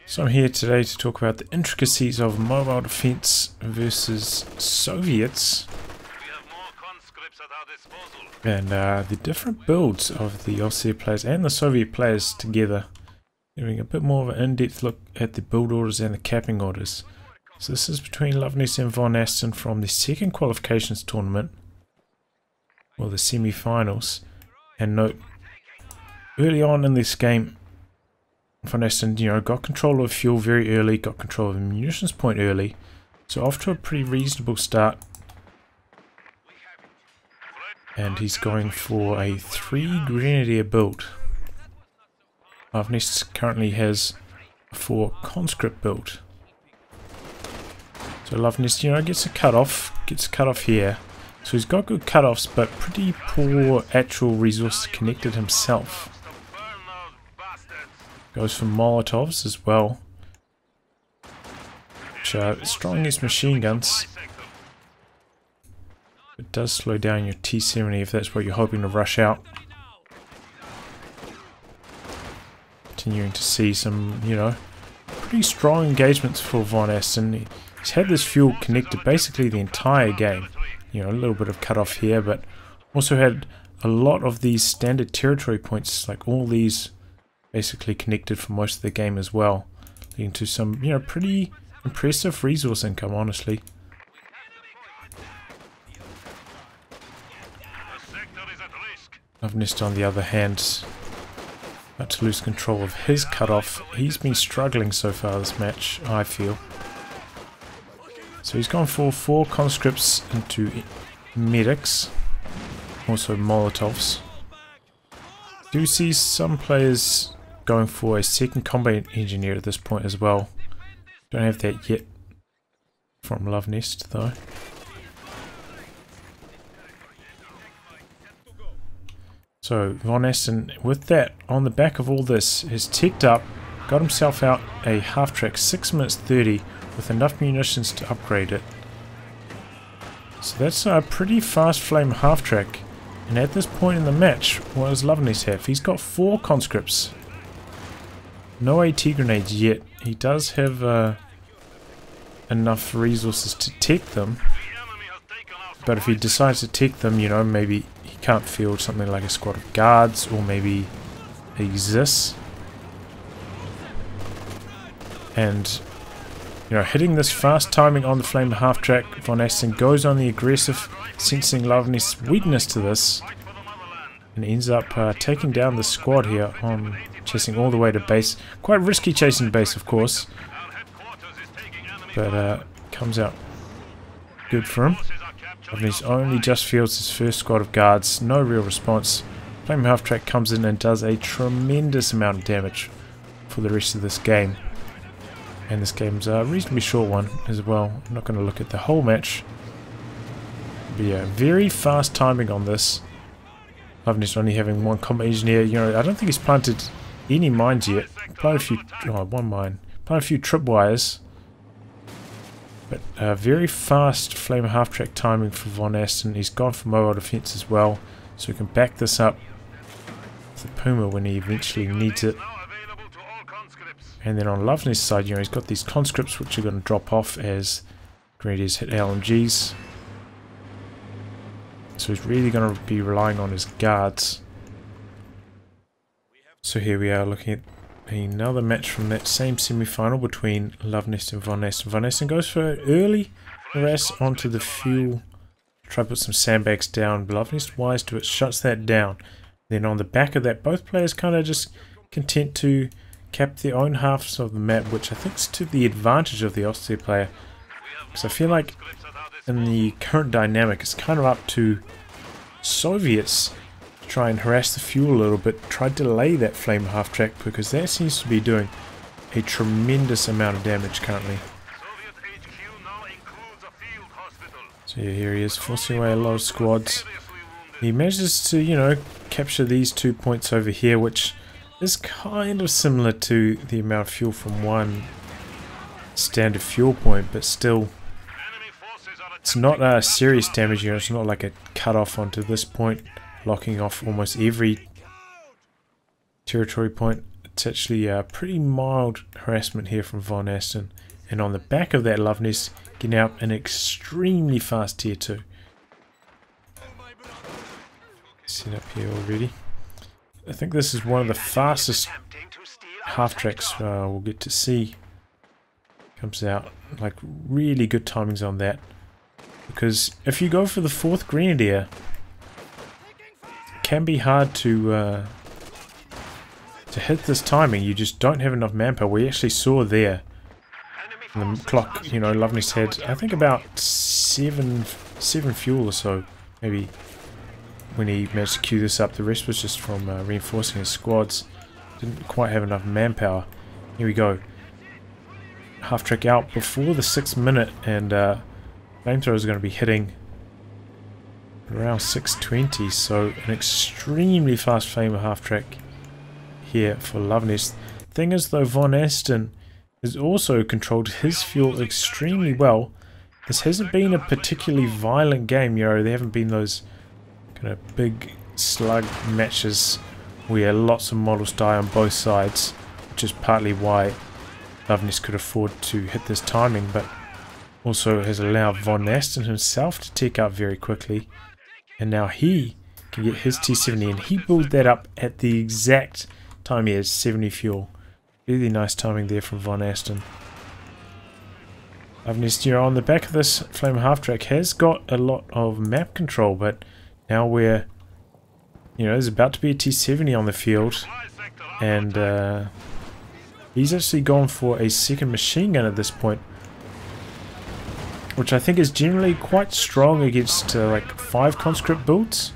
So I'm here today to talk about the intricacies of mobile defense versus Soviets and the different builds of the LCA players and the Soviet players together, giving a bit more of an in-depth look at the build orders and the capping orders. So this is between Loveness and Von Asten from the second qualifications tournament, or the semi-finals. And note, early on in this game, Von Asten, got control of fuel very early, got control of the munitions point early, so off to a pretty reasonable start. And he's going for a 3 grenadier build. Loveness currently has a 4 conscript build. So Loveness, gets a cutoff here. So he's got good cutoffs, but pretty poor actual resource connected himself. Goes for Molotovs as well, which are strong against machine guns. It does slow down your T-70 if that's what you're hoping to rush out. Continuing to see some, pretty strong engagements for Von Asten. He's had this fuel connected basically the entire game. A little bit of cutoff here, but also had a lot of these standard territory points, like all these basically connected for most of the game as well, leading to some, pretty impressive resource income, honestly. Loveness, on the other hand, about to lose control of his cutoff. He's been struggling so far this match, I feel. So he's gone for 4 conscripts into medics, also Molotovs. Do see some players going for a second combat engineer at this point as well. Don't have that yet from Loveness though. So Von Asten, with that, on the back of all this, has ticked up, got himself out a half-track 6 minutes 30 with enough munitions to upgrade it. So that's a pretty fast flame half-track. And at this point in the match, what does Loveness have? He's got 4 conscripts. No AT grenades yet. He does have enough resources to take them. But if he decides to take them, maybe he can't field something like a squad of guards, or maybe exists. And hitting this fast timing on the flame half track, Von Asten goes on the aggressive, sensing Loveness' weakness to this, and ends up taking down the squad here on chasing all the way to base. Quite risky chasing base, of course, but comes out good for him. Loveness only just fields his first squad of guards, no real response. Flame half track comes in and does a tremendous amount of damage for the rest of this game. And this game's a reasonably short one as well. I'm not going to look at the whole match. But yeah, very fast timing on this. Loveness only having 1 combat engineer. I don't think he's planted any mines yet. Planted a few, one mine. Planted a few tripwires. But very fast flame half-track timing for Von Asten. He's gone for mobile defense as well, so he can back this up with the Puma when he eventually needs it. And then on Loveness' side, he's got these conscripts which are going to drop off as Grenadiers hit LMGs. So he's really going to be relying on his guards. So here we are looking at another match from that same semi-final between Loveness and Von Asten. Von Asten goes for an early harass onto the fuel, try to put some sandbags down. Loveness, wise to it, shuts that down. Then on the back of that, both players kind of just content to cap their own halves of the map, which I think is to the advantage of the Austria player. Because I feel like in the current dynamic, it's kind of up to Soviets to try and harass the fuel a little bit, try to delay that flame half track, because that seems to be doing a tremendous amount of damage currently. So yeah, here he is, forcing away a lot of squads. He manages to, capture these 2 points over here, which is kind of similar to the amount of fuel from one standard fuel point, but still, it's not serious damage. It's not like a cut off onto this point, locking off almost every territory point. It's actually a pretty mild harassment here from Von Aston. And on the back of that, Loveness getting out an extremely fast tier 2. Set up here already. I think this is one of the fastest half-tracks we'll get to see. Comes out, like, really good timings on that. Because if you go for the 4th Grenadier, it can be hard to hit this timing. You just don't have enough manpower. We actually saw there, the clock, you know, Loveness had, I think, about 7 fuel or so, maybe, when he managed to queue this up. The rest was just from reinforcing his squads. Didn't quite have enough manpower. Here we go. Half track out before the 6th minute, and Flamethrower is going to be hitting around 6:20, so an extremely fast flamer half track here for Loveness. Thing is though, Von Aston has also controlled his fuel extremely well. This hasn't been a particularly violent game, you know, there haven't been those kind of big slug matches where lots of models die on both sides, which is partly why Loveness could afford to hit this timing, but also has allowed Von Aston himself to tick up very quickly, and now he can get his T70, and he built that up at the exact time he has 70 fuel. Really nice timing there from Von Aston. Loveness, you know, on the back of this Flame half track has got a lot of map control, but now we're, you know, there's about to be a T70 on the field, and he's actually gone for a 2nd machine gun at this point, which I think is generally quite strong against like 5 conscript builds.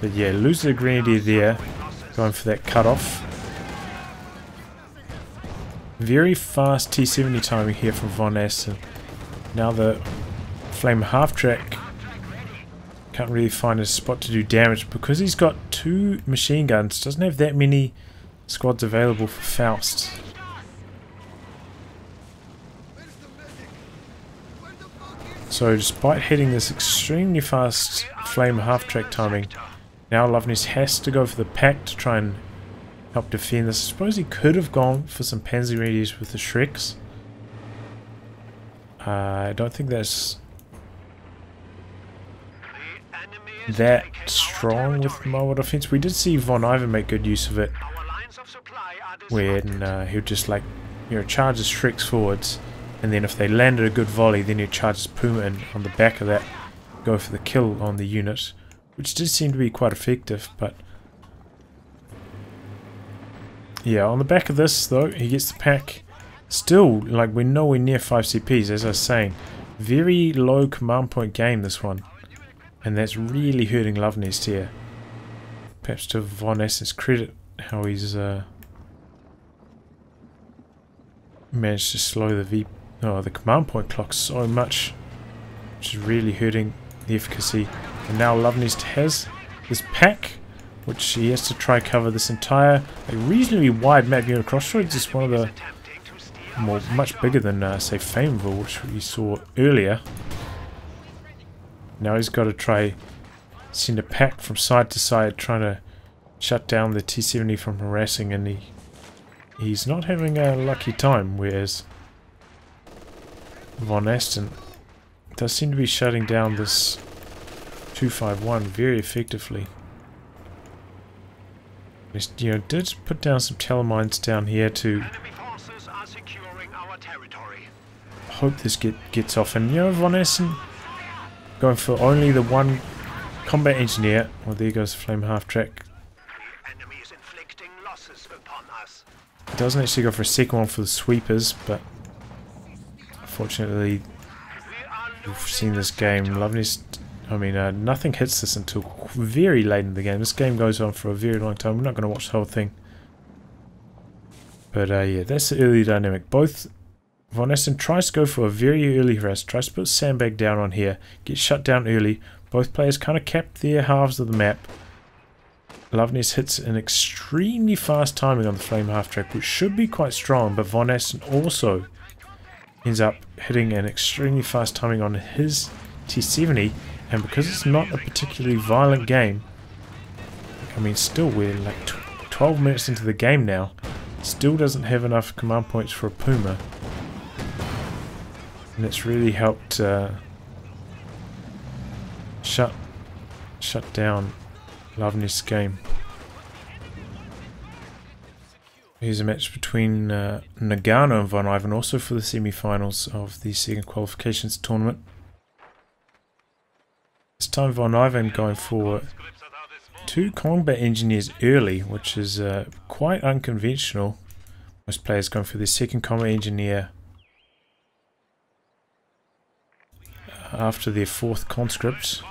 But yeah, lose the Grenadier there, going for that cutoff. Very fast T70 timing here from Von Aston. Now the Flame half track can't really find a spot to do damage because he's got 2 machine guns, doesn't have that many squads available for Faust. So despite hitting this extremely fast Flame half track timing, now Loveness has to go for the pack to try and help defend this. I suppose he could have gone for some Panzer Grenadiers with the Shreks. I don't think that's that strong with mobile defense. We did see Von Iver make good use of it, when he would just, like, you know, charge his Shreks forwards, and then if they landed a good volley, then he'd charge his Puma and on the back of that go for the kill on the unit, which did seem to be quite effective. But yeah, on the back of this though, he gets the pack. Still, like, we're nowhere near 5 CPs, as I was saying. Very low command point game, this one, and that's really hurting Loveness here. Perhaps to Von Aston's credit, how he's managed to slow the command point clock so much, which is really hurting the efficacy. And now Loveness has this pack, which he has to try cover this entire, like, reasonably wide map. You know, Crossroads is one of the much bigger than say Fameville, which we saw earlier. Now he's got to try send a pack from side to side, trying to shut down the T70 from harassing, and he's not having a lucky time, whereas Von Aston does seem to be shutting down this 251 very effectively. Just, you know, did put down some telemines down here to hope this gets off, and you know, Von Aston going for only the 1 combat engineer. Well, there goes the Flame half track. Doesn't actually go for a 2nd one for the sweepers, but unfortunately we've seen this game. Loveness, I mean, nothing hits this until very late in the game. This game goes on for a very long time. We're not going to watch the whole thing, but yeah, that's the early dynamic. Both Von Aston tries to go for a very early harass, tries to put sandbag down on here, gets shut down early. Both players kind of cap their halves of the map. Loveness hits an extremely fast timing on the Flame half track, which should be quite strong, but Von Aston also ends up hitting an extremely fast timing on his T70, and because it's not a particularly violent game, I mean, still we're like 12 minutes into the game now. Still doesn't have enough command points for a Puma. And it's really helped shut down Loveness's game. Here's a match between Nagano and Von Ivan, also for the semi-finals of the second qualifications tournament. This time Von Ivan going for 2 combat engineers early, which is quite unconventional. Most players going for their second combat engineer after their 4th conscript,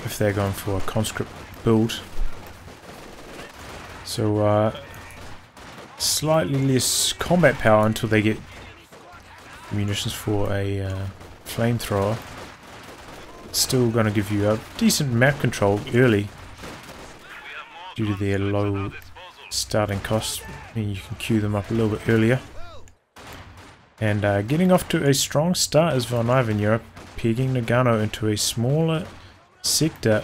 if they're going for a conscript build. So slightly less combat power until they get munitions for a flamethrower. Still going to give you a decent map control early due to their low starting costs. I mean, you can queue them up a little bit earlier. And getting off to a strong start is Von Ivan Europe, pegging Nagano into a smaller sector.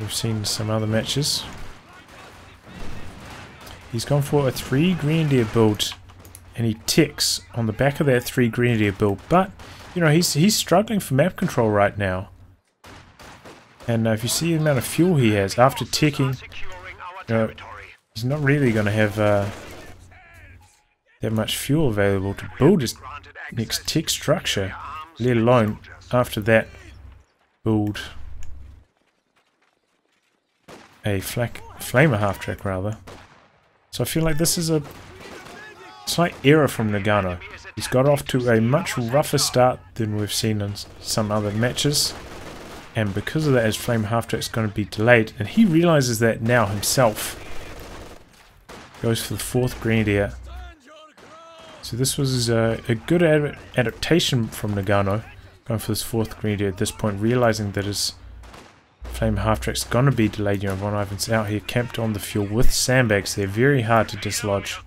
We've seen some other matches. He's gone for a 3 grenadier build, and he ticks on the back of that 3 grenadier build. But you know, he's struggling for map control right now. And if you see the amount of fuel he has after ticking, you know, he's not really going to have that much fuel available to build his next tick structure, let alone after that build a flamer half-track rather. So I feel like this is a slight error from Nagano. He's got off to a much rougher start than we've seen in some other matches, and because of that his flamer half-track is going to be delayed, and he realizes that now himself. Goes for the 4th grenadier. So this was a good adaptation from Nagano, going for this 4th grenadier at this point, realizing that his flame half-track's gonna be delayed. You know, Von Ivan's out here camped on the fuel with sandbags. They're very hard to dislodge.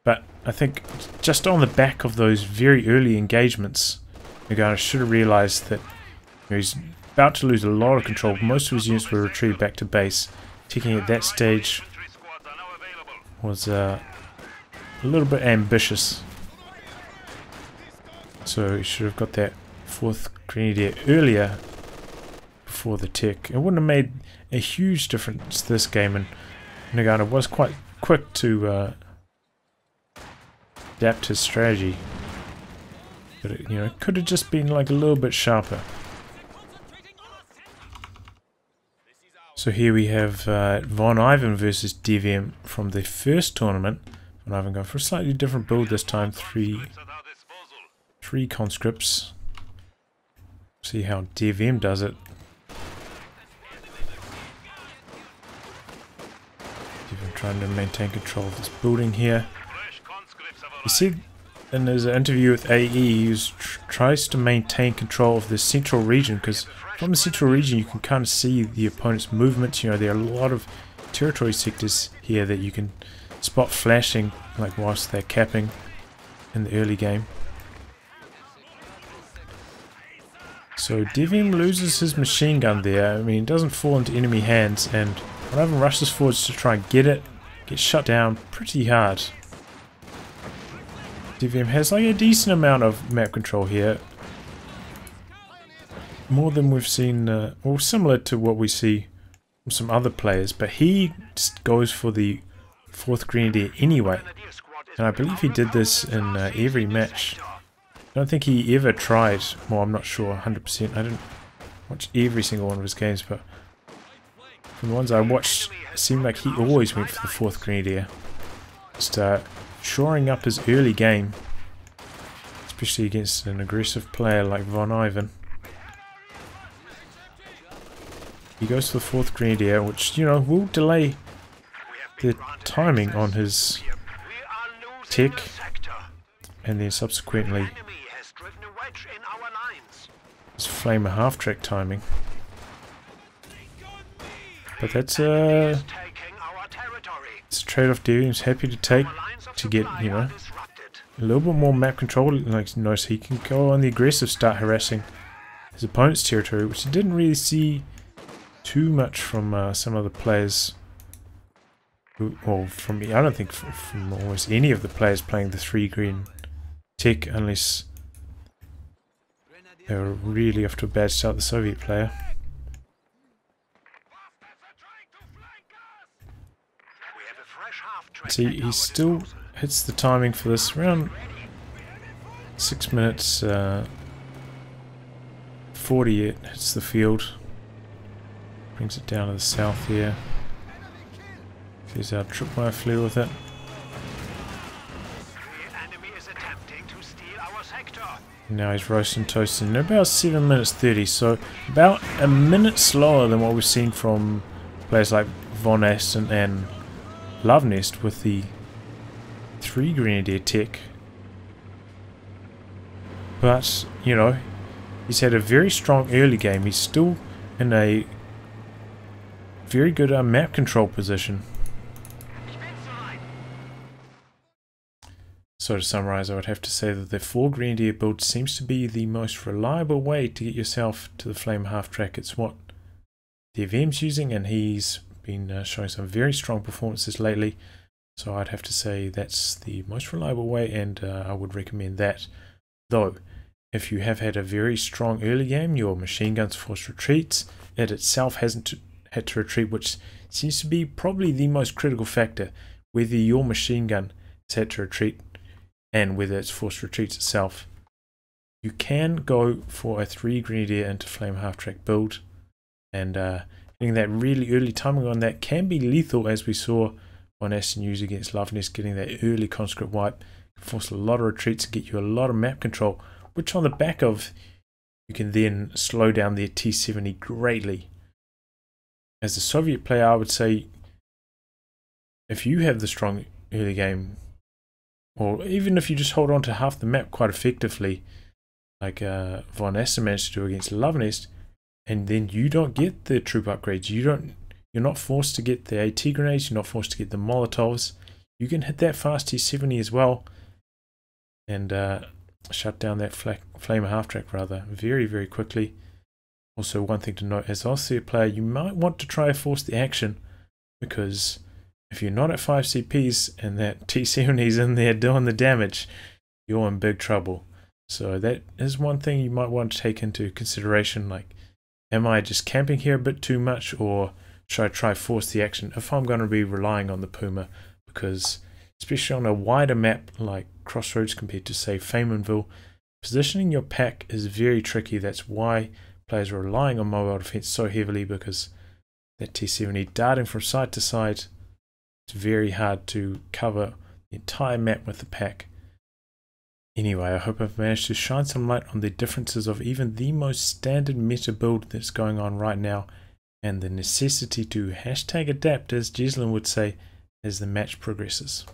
But I think just on the back of those very early engagements, Nagano should have realized that, you know, he's about to lose a lot of control. Most of his units were retrieved back to base. Ticking at that stage was a little bit ambitious. So he should have got that 4th grenadier earlier before the tick. It wouldn't have made a huge difference this game, and Nagano was quite quick to adapt his strategy. But it, you know, it could have just been like a little bit sharper. So here we have Von Ivan versus DVM from the first tournament. Von Ivan going for a slightly different build this time. Three conscripts. See how DVM does it. DVM trying to maintain control of this building here. You see in his interview with AE, he tries to maintain control of the central region, because from the central region you can kind of see the opponent's movements. You know, there are a lot of territory sectors here that you can spot flashing, like whilst they're capping in the early game. So DVM loses his machine gun there. I mean, it doesn't fall into enemy hands, and Von Ivan rushes forwards to try and get shut down pretty hard. DVM has like a decent amount of map control here. More than we've seen, or similar to what we see from some other players, but he just goes for the 4th grenadier anyway. And I believe he did this in every match. I don't think he ever tried, well, I'm not sure 100%, I didn't watch every single one of his games, but from the ones I watched, it seemed like he always went for the 4th grenadier. Just shoring up his early game, especially against an aggressive player like Von Ivan. He goes for the 4th grenadier, which, you know, will delay the timing on his tick, and then subsequently his flamer half-track timing. But that's a trade-off DVM's happy to take to get, you know, a little bit more map control, like, you know, so he can go on the aggressive, start harassing his opponent's territory, which he didn't really see too much from some of the players, or from I don't think from almost any of the players playing the 3 green tech, unless they were really off to a bad start, the Soviet player. See, he still hits the timing for this around 6 minutes 40. It hits the field, brings it down to the south here. There's our tripwire flare with it. Now he's roasting toasting. About 7 minutes 30, so about a minute slower than what we've seen from players like Von Esten and Lovenest with the 3 grenadier tech. But, you know, he's had a very strong early game. He's still in a very good map control position. So to summarize, I would have to say that the 4 grenadier build seems to be the most reliable way to get yourself to the flame half-track. It's what the VM's using, and he's been showing some very strong performances lately. So I'd have to say that's the most reliable way, and I would recommend that. Though, if you have had a very strong early game, your machine guns force retreats. It itself hasn't had to retreat, which seems to be probably the most critical factor. Whether your machine gun has had to retreat and whether it's forced retreats itself. You can go for a 3 grenadier into flame half-track build, and getting that really early timing on that can be lethal, as we saw on Aston use against Loveness. Getting that early conscript wipe can force a lot of retreats and get you a lot of map control, which on the back of you can then slow down their T-70 greatly. As a Soviet player, I would say if you have the strong early game, or even if you just hold on to half the map quite effectively, like Von Esten managed to do against Lovenest, and then you don't get the troop upgrades, you're not forced to get the AT grenades, you're not forced to get the Molotovs, you can hit that fast T-70 as well, and shut down that flame half-track rather very, very quickly. Also, one thing to note, as Australia player, you might want to try to force the action, because if you're not at 5 CPs and that T-70 is in there doing the damage, you're in big trouble. So that is one thing you might want to take into consideration, like, am I just camping here a bit too much, or should I try force the action if I'm going to be relying on the Puma? Because especially on a wider map like Crossroads compared to, say, Faymanville, positioning your pack is very tricky. That's why players are relying on mobile defense so heavily, because that T-70 darting from side to side, it's very hard to cover the entire map with the pack. Anyway, I hope I've managed to shine some light on the differences of even the most standard meta build that's going on right now, and the necessity to #adapt, as Gislin would say, as the match progresses.